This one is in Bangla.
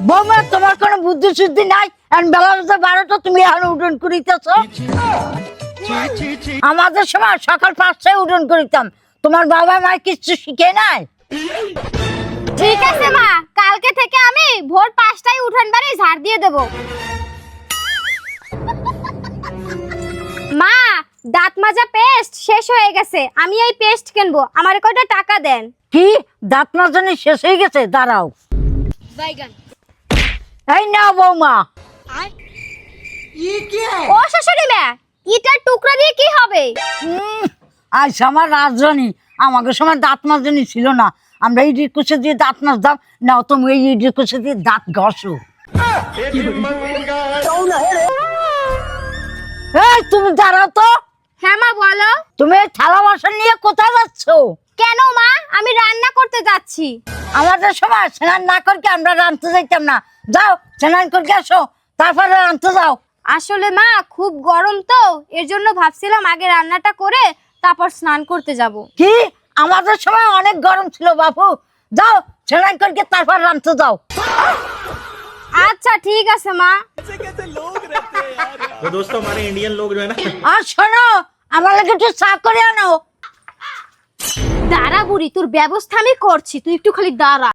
বৌমা তোমার কোনো বুদ্ধি শুদ্ধি নাই? আর বেলা 12টা তুমি এখন উঠন করিতেছ। আমাদের সময় সকাল 5টায় উঠন করিতাম। তোমার বাবা মা কিছু শিখে নাই? ঠিক আছে মা, কালকে থেকে আমি ভোর 5টায় উঠান বাড়ি ঝাড় দিয়ে দেব। মা, দাঁত মাজা পেস্ট শেষ হয়ে গেছে, আমি এই পেস্ট কিনবো, আমারে কয়টা টাকা দেন। কি দাঁত মাজানি শেষ হয়ে গেছে? দাঁড়াও। এই নাও বৌমা। ও শাশুড়ি মা, ইটার টুকরা দিয়ে কি হবে? আজ আমার রাজধানী, আমাকে সময় দাঁত মাজানি ছিল না, আমরা ইডির কুচে দিয়ে দাঁত মাজতাম। নাও তুমি এই ইডির কুচে দিয়ে দাঁত ঘষো। এই তুমি দাঁড়াও তো। হ্যাঁ মা বলো। তুমি এই থালা বাসন নিয়ে কোথায় যাচ্ছ? কেন মা, আমি রান্না করতে যাচ্ছি। আমাদের সময় স্নান না করকে আমরা রাঁধতে যাইতাম না। যাও স্নান করকে আসো, তারপরে রাঁধতে যাও। আসলে মা খুব গরম তো, এর জন্য ভাবছিলাম আগে রান্নাটা করে তারপর স্নান করতে যাব। কি আমাদের সময় অনেক গরম ছিল বাপু। যাও স্নান করকে তারপর রাঁধতে যাও। আচ্ছা ঠিক আছে মা। तो दोस्तों हमारे इंडियन लोग जो है ना আর শোনো, আমার লাগে একটু চা করে আনো। দাঁড়া বুড়ি, তোর ব্যবস্থা আমি করছি, তুই একটু খালি দাঁড়া।